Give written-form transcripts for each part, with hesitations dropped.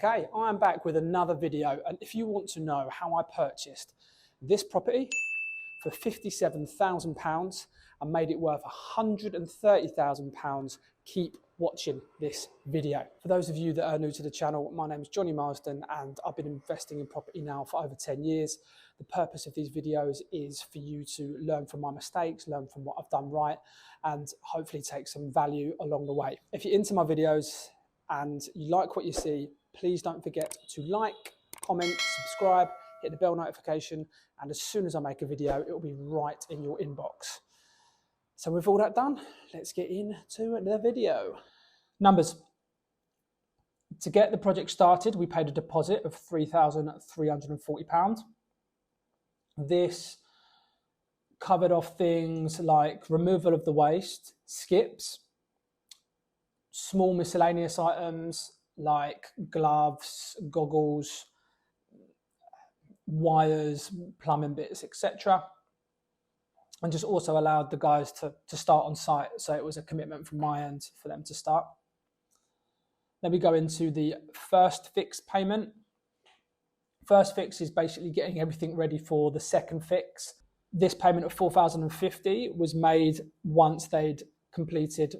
Okay, I'm back with another video, and if you want to know how I purchased this property for £57,000 and made it worth £130,000, keep watching this video. For those of you that are new to the channel, my name is Johnny Marsden and I've been investing in property now for over 10 years. The purpose of these videos is for you to learn from my mistakes, learn from what I've done right, and hopefully take some value along the way. If you're into my videos and you like what you see, please don't forget to like, comment, subscribe, hit the bell notification, and as soon as I make a video, it will be right in your inbox. So with all that done, let's get into the video. Numbers. To get the project started, we paid a deposit of £3,340. This covered off things like removal of the waste, skips, small miscellaneous items like gloves, goggles, wires, plumbing bits, etc. And just also allowed the guys to start on site. So it was a commitment from my end for them to start. Then we go into the first fix payment. First fix is basically getting everything ready for the second fix. This payment of £4,050 was made once they'd completed.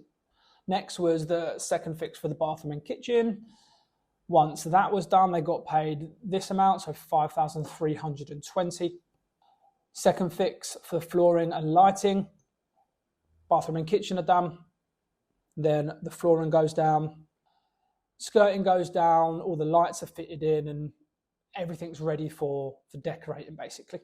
Next was the second fix for the bathroom and kitchen. Once that was done, they got paid this amount, so £5,320. Second fix for the flooring and lighting. Bathroom and kitchen are done. Then the flooring goes down. Skirting goes down, all the lights are fitted in, and everything's ready for decorating, basically.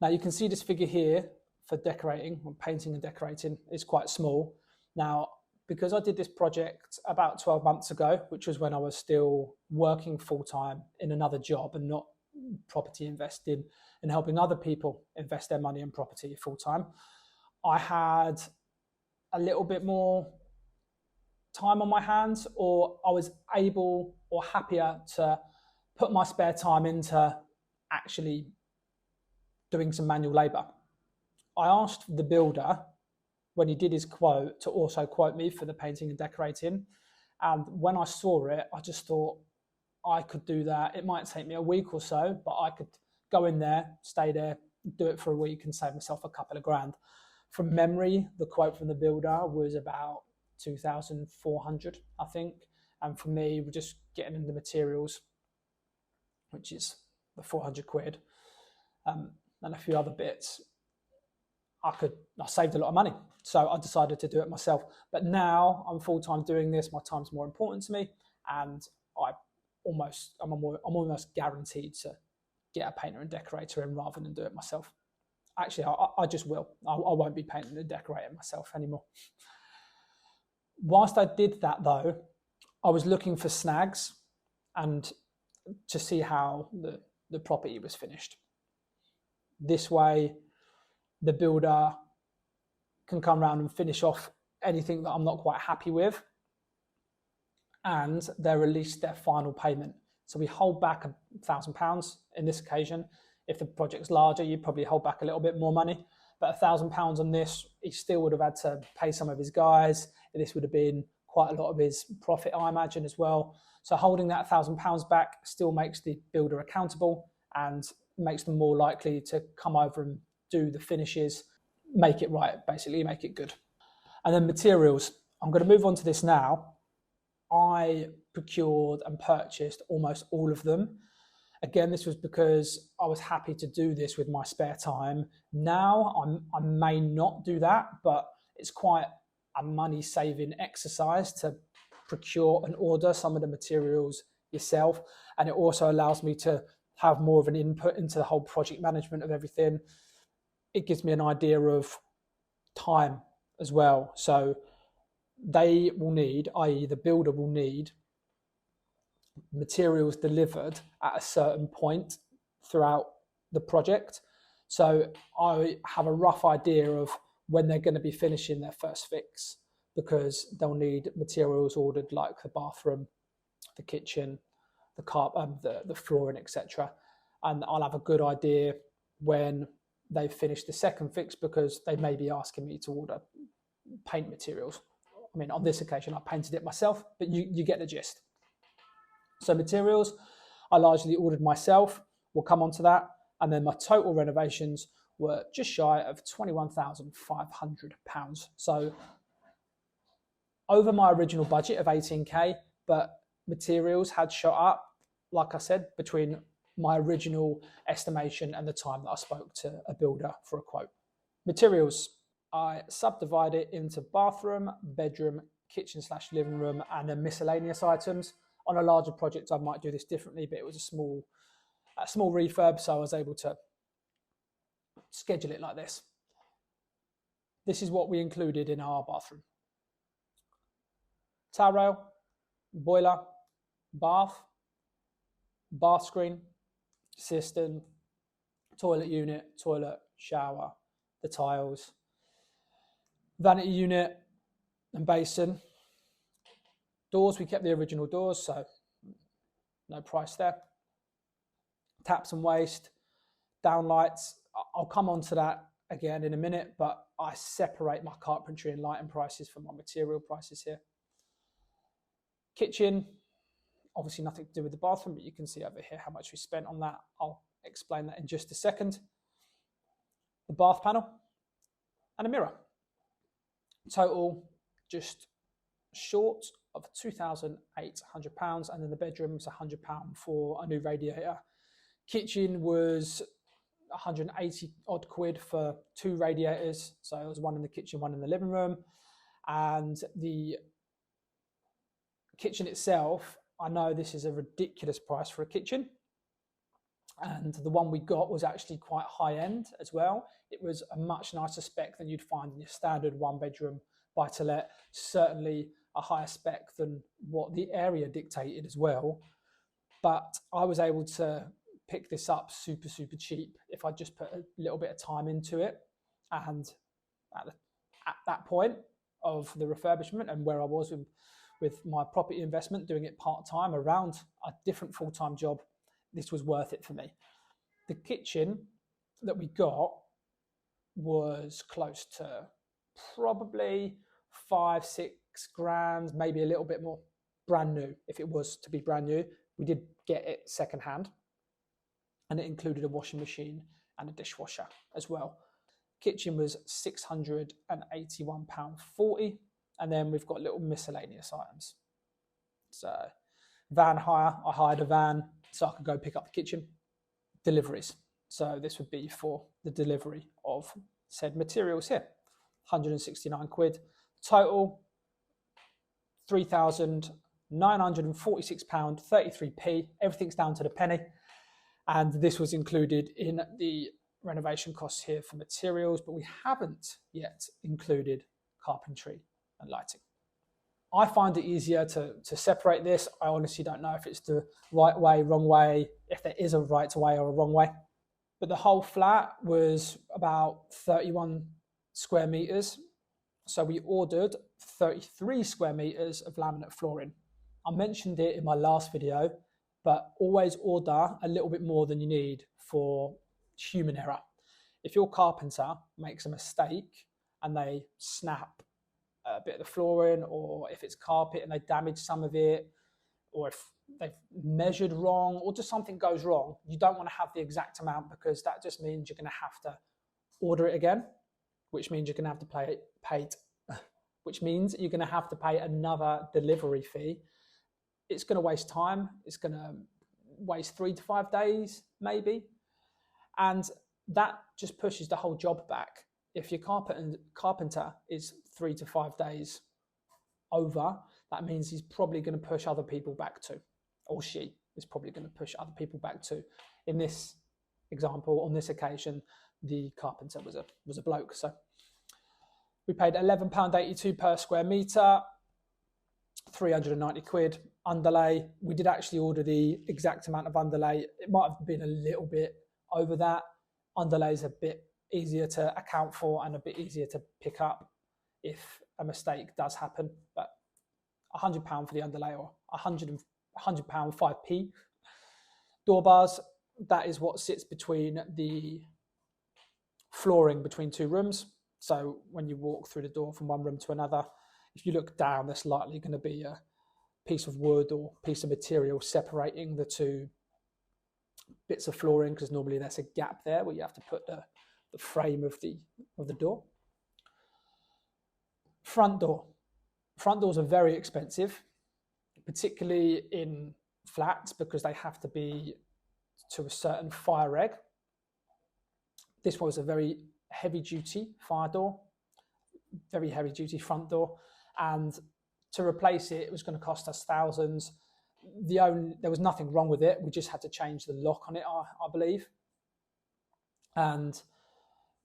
Now you can see this figure here for decorating, or painting and decorating, is quite small. Now, because I did this project about 12 months ago, which was when I was still working full-time in another job and not property investing and helping other people invest their money in property full-time, I had a little bit more time on my hands, or I was able or happier to put my spare time into actually doing some manual labor. I asked the builder when he did his quote to also quote me for the painting and decorating. And when I saw it, I just thought I could do that. It might take me a week or so, but I could go in there, stay there, do it for a week and save myself a couple of grand. From memory, the quote from the builder was about 2,400, I think. And for me, we're just getting in the materials, which is the 400 quid, and a few other bits. I saved a lot of money. So I decided to do it myself. But now I'm full-time doing this. My time's more important to me. And I'm almost guaranteed to get a painter and decorator in rather than do it myself. Actually, I just will. I won't be painting and decorating myself anymore. Whilst I did that though, I was looking for snags and to see how the property was finished. This way, the builder can come around and finish off anything that I'm not quite happy with, and they release their final payment. So we hold back £1,000 in this occasion. If the project's larger, you probably hold back a little bit more money, but £1,000 on this, he still would have had to pay some of his guys. This would have been quite a lot of his profit, I imagine, as well. So holding that £1,000 back still makes the builder accountable and makes them more likely to come over and do the finishes, make it right, basically make it good. And then materials. I'm going to move on to this now. I procured and purchased almost all of them. Again, this was because I was happy to do this with my spare time. Now I may not do that, but it's quite a money-saving exercise to procure and order some of the materials yourself. And it also allows me to have more of an input into the whole project management of everything. It gives me an idea of time as well. So they will need, i.e. the builder will need, materials delivered at a certain point throughout the project. So I have a rough idea of when they're going to be finishing their first fix, because they'll need materials ordered like the bathroom, the kitchen, the carpet, the flooring, etc. And I'll have a good idea when they've finished the second fix, because they may be asking me to order paint materials. I mean, on this occasion, I painted it myself, but you get the gist. So materials, I largely ordered myself. We'll come on to that. And then my total renovations were just shy of £21,500. So over my original budget of 18k, but materials had shot up, like I said, between my original estimation and the time that I spoke to a builder for a quote. Materials, I subdivide it into bathroom, bedroom, kitchen / living room, and then miscellaneous items. On a larger project, I might do this differently, but it was a small refurb, so I was able to schedule it like this. This is what we included in our bathroom. Towel rail, boiler, bath screen, cistern, toilet unit, toilet, shower, the tiles, vanity unit and basin. Doors, we kept the original doors, so no price there. Taps and waste, downlights. I'll come on to that again in a minute, but I separate my carpentry and lighting prices from my material prices here. Kitchen, obviously nothing to do with the bathroom, but you can see over here how much we spent on that. I'll explain that in just a second. The bath panel and a mirror. Total just short of £2,800, and then the bedroom was £100 for a new radiator. Kitchen was 180 odd quid for 2 radiators, so it was one in the kitchen, one in the living room. And the kitchen itself, I know this is a ridiculous price for a kitchen, and the one we got was actually quite high end as well. It was a much nicer spec than you'd find in your standard 1-bedroom buy-to-let, certainly a higher spec than what the area dictated as well. But I was able to pick this up super cheap if I just put a little bit of time into it. And at that point of the refurbishment and where I was with my property investment, doing it part-time around a different full-time job, this was worth it for me. The kitchen that we got was close to probably 5-6 grand, maybe a little bit more, brand new. If it was to be brand new, we did get it secondhand, and it included a washing machine and a dishwasher as well. Kitchen was £681.40, and then we've got little miscellaneous items. So van hire, I hired a van so I could go pick up the kitchen. Deliveries, so this would be for the delivery of said materials here. 169 quid. Total £3,946.33p. Everything's down to the penny. And this was included in the renovation costs here for materials, but we haven't yet included carpentry and lighting. I find it easier to separate this. I honestly don't know if it's the right way, wrong way, if there is a right way or a wrong way. But the whole flat was about 31 square meters. So we ordered 33 square meters of laminate flooring. I mentioned it in my last video, but always order a little bit more than you need for human error. If your carpenter makes a mistake and they snap a bit of the flooring, or if it's carpet and they damage some of it, or if they've measured wrong, or just something goes wrong, you don't want to have the exact amount, because that just means you're going to have to order it again, which means you're going to have to pay another delivery fee. It's going to waste time. It's going to waste 3 to 5 days, maybe. And that just pushes the whole job back. If your carpenter is 3 to 5 days over, that means he's probably going to push other people back too, or she is probably going to push other people back too. In this example, on this occasion, the carpenter was a bloke. So we paid £11.82 per square metre, 390 quid. Underlay, we did actually order the exact amount of underlay. It might have been a little bit over that. Underlay is a bit easier to account for and a bit easier to pick up if a mistake does happen. But £100 for the underlay, or £100 5p. Door bars, that is what sits between the flooring between 2 rooms. So when you walk through the door from one room to another, if you look down, there's likely going to be a piece of wood or piece of material separating the two bits of flooring, because normally there's a gap there where you have to put the frame of the door. Front door. Front doors are very expensive, particularly in flats, because they have to be to a certain fire reg. This was a very heavy duty fire door, very heavy duty front door, and to replace it, it was going to cost us thousands. There was nothing wrong with it. We just had to change the lock on it, I believe, and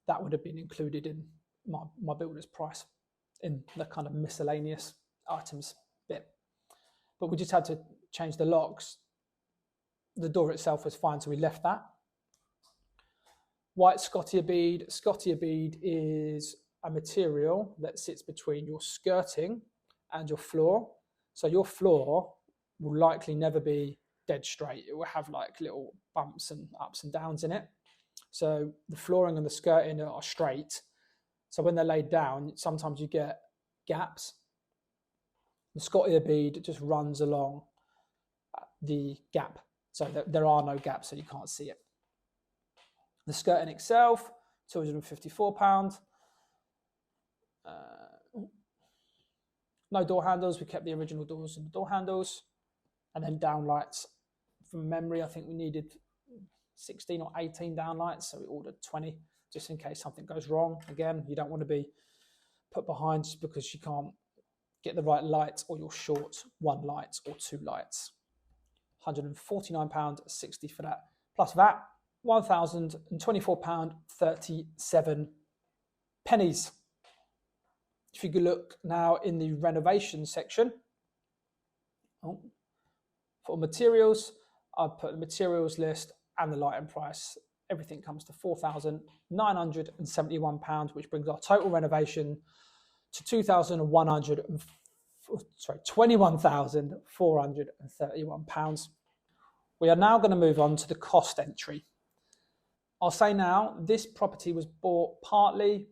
that would have been included in my builder's price in the kind of miscellaneous items bit. But we just had to change the locks. The door itself was fine, so we left that. White Scotia bead. Scotia bead is a material that sits between your skirting and your floor. So your floor will likely never be dead straight. It will have like little bumps and ups and downs in it. So the flooring and the skirting are straight. So when they're laid down, sometimes you get gaps. The Scotia bead just runs along the gap. So there are no gaps, so you can't see it. The skirting itself, £254. No door handles. We kept the original doors and the door handles. And then downlights. From memory, I think we needed 16 or 18 downlights, so we ordered 20 just in case something goes wrong. Again, you don't want to be put behind just because you can't get the right light, or you're short one light or two lights. £149.60 for that. Plus VAT, £1,024.37. If you could look now in the renovation section, for materials, I've put the materials list and the lighting price. Everything comes to £4,971, which brings our total renovation to £21,431. We are now going to move on to the cost entry. I'll say now, this property was bought partly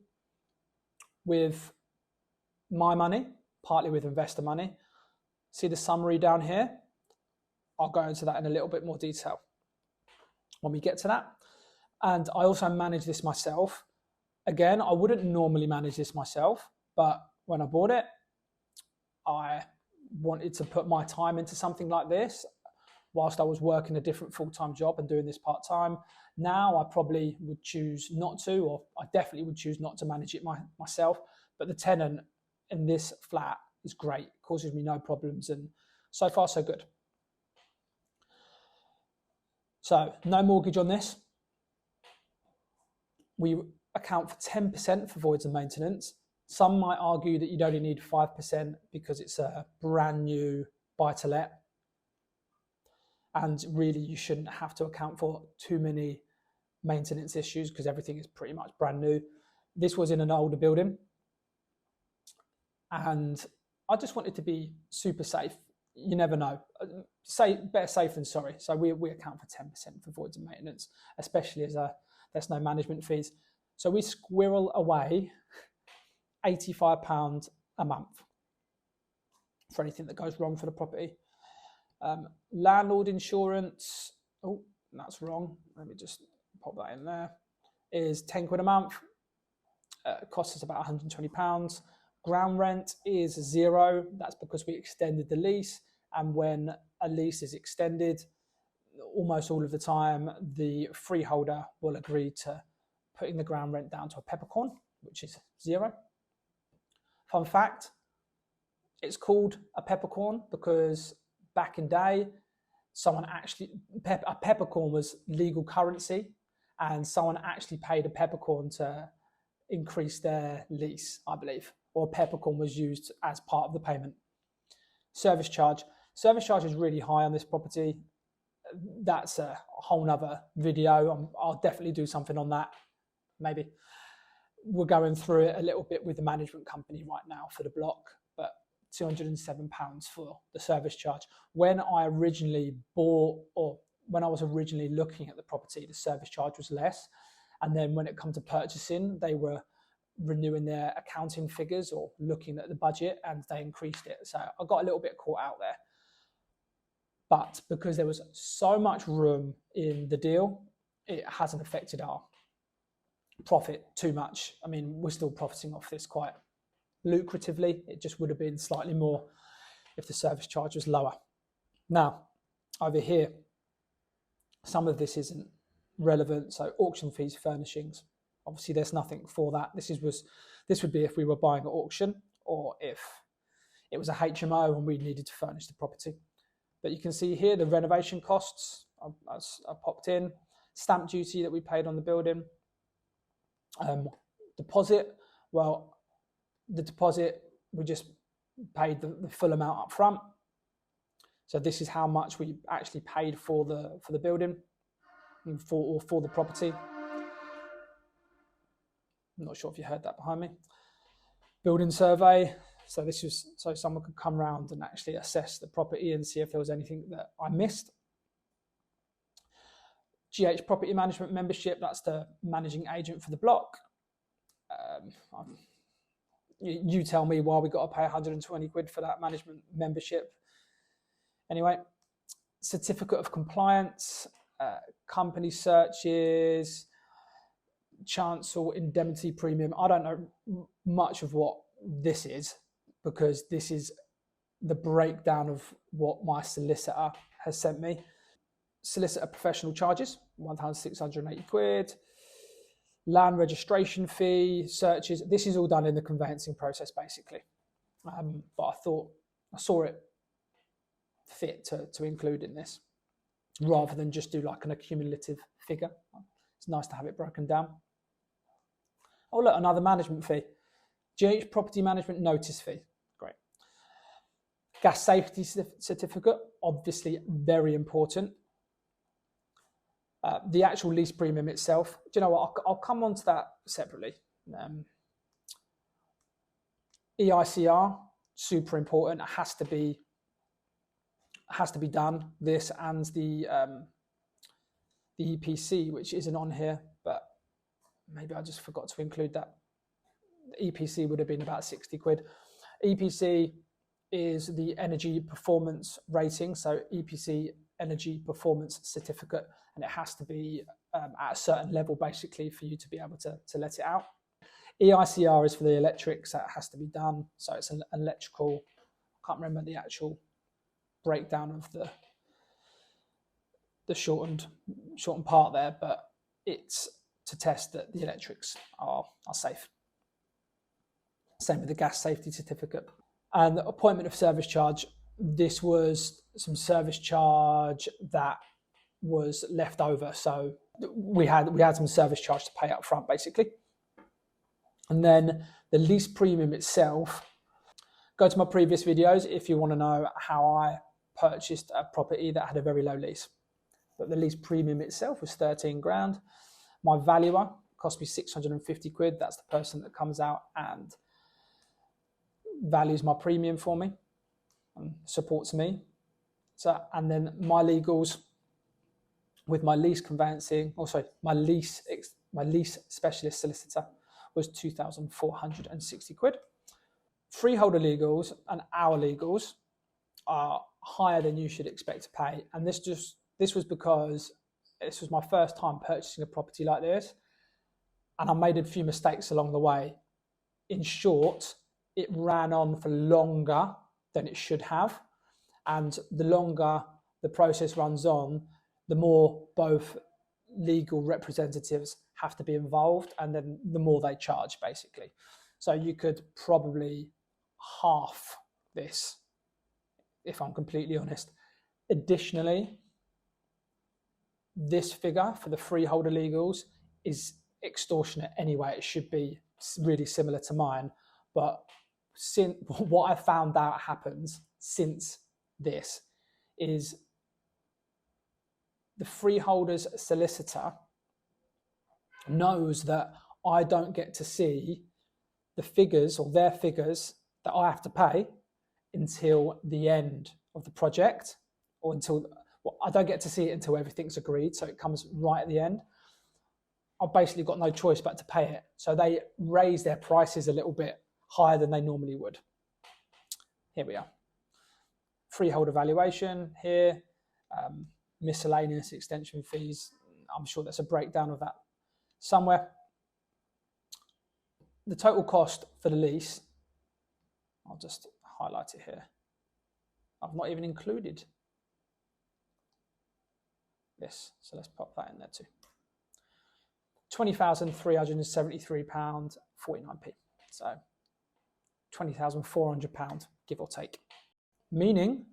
with my money, partly with investor money. See the summary down here? I'll go into that in a little bit more detail when we get to that. And I also manage this myself. Again, I wouldn't normally manage this myself, but when I bought it, I wanted to put my time into something like this whilst I was working a different full-time job and doing this part-time. Now I probably would choose not to, or I definitely would choose not to manage it myself. But the tenant in this flat is great, causes me no problems, and so far so good. So no mortgage on this. We account for 10% for voids and maintenance. Some might argue that you'd only need 5% because it's a brand new buy-to-let. And really you shouldn't have to account for too many maintenance issues because everything is pretty much brand new. This was in an older building. And I just wanted to be super safe. You never know. Better safe than sorry. So we account for 10% for voids and maintenance, especially as there's no management fees. So we squirrel away £85 a month for anything that goes wrong for the property. Landlord insurance, oh, that's wrong. Let me just pop that in there. Is £10 a month. Costs us about £120. Ground rent is £0. That's because we extended the lease. And when a lease is extended, almost all of the time, the freeholder will agree to putting the ground rent down to a peppercorn, which is £0. Fun fact, it's called a peppercorn because back in day, a peppercorn was legal currency, and someone actually paid a peppercorn to increase their lease, I believe, or a peppercorn was used as part of the payment. Service charge. Service charge is really high on this property. That's a whole nother video. I'll definitely do something on that. Maybe. We're going through it a little bit with the management company right now for the block, but £207 for the service charge. When I originally bought, or when I was originally looking at the property, the service charge was less. And then when it come to purchasing, they were renewing their accounting figures or looking at the budget, and they increased it. So I got a little bit caught out there. But because there was so much room in the deal, it hasn't affected our profit too much. I mean, we're still profiting off this quite lucratively. It just would have been slightly more if the service charge was lower. Now, over here, some of this isn't relevant. So auction fees, furnishings. Obviously, there's nothing for that. This would be if we were buying at auction, or if it was a HMO and we needed to furnish the property. But you can see here the renovation costs I popped in, stamp duty that we paid on the building, deposit. Well, the deposit, we just paid the full amount up front. So this is how much we actually paid for the building, for the property. I'm not sure if you heard that behind me. Building survey. So this was so someone could come around and actually assess the property and see if there was anything that I missed. GH Property Management Membership, that's the managing agent for the block. You tell me why we got to pay 120 quid for that management membership. Anyway, certificate of compliance, company searches, chancel indemnity premium. I don't know much of what this is, because this is the breakdown of what my solicitor has sent me. Solicitor professional charges, 1,680 quid. Land registration fee, searches. This is all done in the conveyancing process, basically. But I saw it fit to include in this, rather than just do like an accumulative figure. It's nice to have it broken down. Oh, look, another management fee. GH Property Management Notice fee. Great. Gas safety certificate, obviously very important. The actual lease premium itself, do you know what? I'll come on to that separately. EICR, super important. It has to be done. This and the EPC, which isn't on here, but maybe I just forgot to include that. The EPC would have been about 60 quid. EPC is the energy performance rating, so EPC energy performance certificate, and it has to be at a certain level basically for you to be able to let it out. EICR is for the electrics, that has to be done, so it's an electrical, I can't remember the actual breakdown of the shortened part there, but it's to test that the electrics are safe. Same with the gas safety certificate. And the appointment of service charge, this was some service charge that was left over. So we had some service charge to pay up front, basically. And then the lease premium itself, go to my previous videos if you want to know how I purchased a property that had a very low lease. But the lease premium itself was 13 grand. My valuer cost me 650 quid. That's the person that comes out and values my premium for me and supports me. So, and then my legals with my lease conveyancing, also my lease specialist solicitor was 2,460 quid. Freeholder legals and our legals are higher than you should expect to pay. And this was because this was my first time purchasing a property like this, and I made a few mistakes along the way. In short, it ran on for longer than it should have. And the longer the process runs on, the more both legal representatives have to be involved, and then the more they charge, basically. So you could probably half this, if I'm completely honest. Additionally, this figure for the freeholder legals is extortionate anyway. It should be really similar to mine, but what I found out happens since this is the freeholder's solicitor knows that I don't get to see the figures or their figures that I have to pay until the end of the project, or until, well, I don't get to see it until everything's agreed, so it comes right at the end. I've basically got no choice but to pay it. So they raise their prices a little bit higher than they normally would. Here we are. Freeholder valuation here. miscellaneous extension fees. I'm sure there's a breakdown of that somewhere. The total cost for the lease, I'll just highlight it here. I've not even included this, so let's pop that in there too. £20,373.49p. So £20,400, give or take. Meaning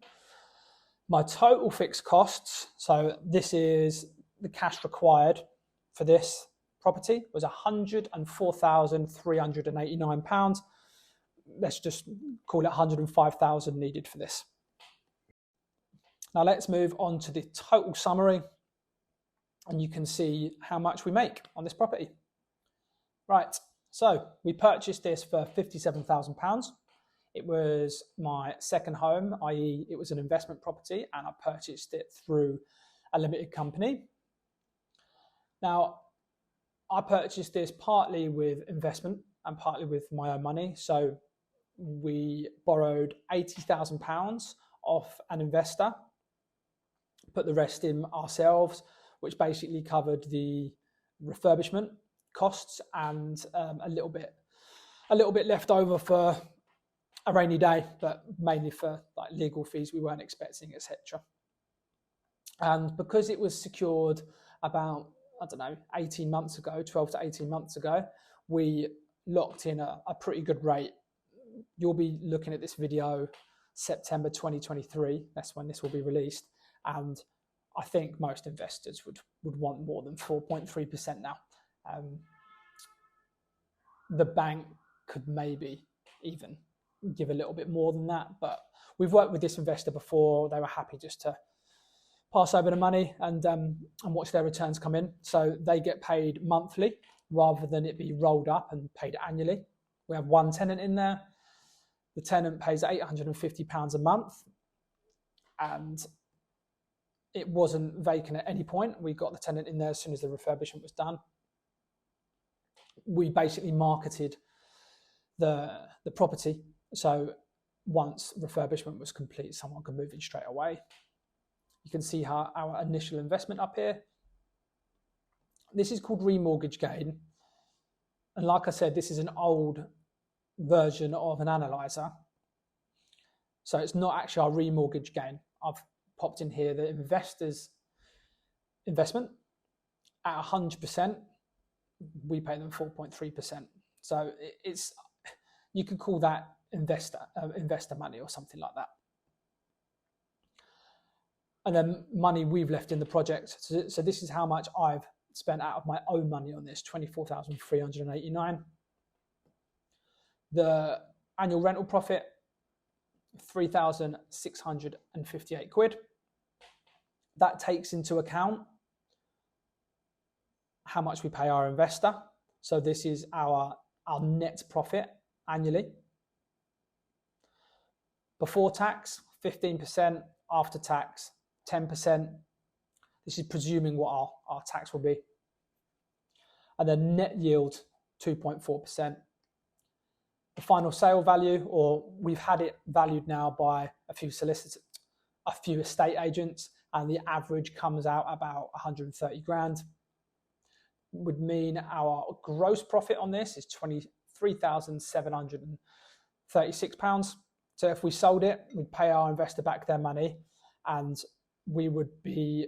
my total fixed costs, so this is the cash required for this property, was £104,389. Let's just call it 105,000 needed for this. Now let's move on to the total summary, and you can see how much we make on this property. Right, so we purchased this for £57,000. It was my second home, i.e. it was an investment property, and I purchased it through a limited company. Now, I purchased this partly with investment and partly with my own money. So we borrowed £80,000 off an investor, put the rest in ourselves, which basically covered the refurbishment costs and a little bit left over for a rainy day, but mainly for like legal fees we weren't expecting, etc. And because it was secured about, I don't know, 18 months ago, 12 to 18 months ago, we locked in a pretty good rate. You'll be looking at this video September 2023. That's when this will be released. And I think most investors would want more than 4.3% now. The bank could maybe even give a little bit more than that, but we've worked with this investor before. They were happy just to pass over the money and watch their returns come in. So they get paid monthly rather than it be rolled up and paid annually. We have one tenant in there. The tenant pays £850 a month, and it wasn't vacant at any point. We got the tenant in there as soon as the refurbishment was done. We basically marketed the property, so once refurbishment was complete, someone could move in straight away. You can see our initial investment up here. This is called remortgage gain. And like I said, this is an old version of an analyzer. So it's not actually our remortgage gain. I've popped in here the investor's investment at 100%. We pay them 4.3%. So it's, you could call that investor money or something like that. And then money we've left in the project. So this is how much I've spent out of my own money on this, 24,389. The annual rental profit, 3,658 quid. That takes into account how much we pay our investor. So this is our net profit annually. Before tax, 15%, after tax, 10%. This is presuming what our tax will be. And then net yield, 2.4%. The final sale value, or we've had it valued now by a few solicitors, a few estate agents, and the average comes out about 130 grand. Would mean our gross profit on this is £23,736. So if we sold it, we'd pay our investor back their money, and we would be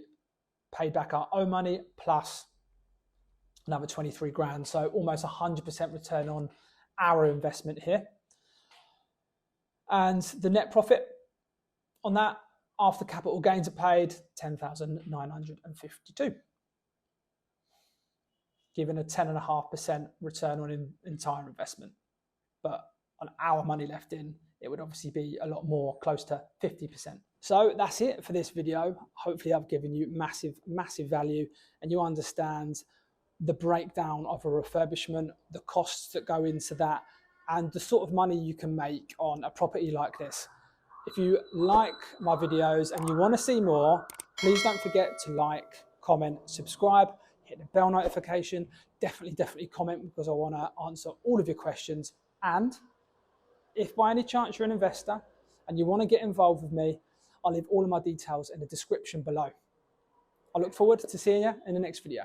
paid back our own money plus another 23 grand. So almost 100% return on our investment here. And the net profit on that after capital gains are paid, 10,952. Giving a 10.5% return on entire investment. But on our money left in, it would obviously be a lot more, close to 50%. So that's it for this video. Hopefully I've given you massive value, and you understand the breakdown of a refurbishment, the costs that go into that, and the sort of money you can make on a property like this. If you like my videos and you want to see more, please don't forget to like, comment, subscribe, hit the bell notification. Definitely comment, because I want to answer all of your questions. And if by any chance you're an investor and you want to get involved with me, I'll leave all of my details in the description below. I look forward to seeing you in the next video.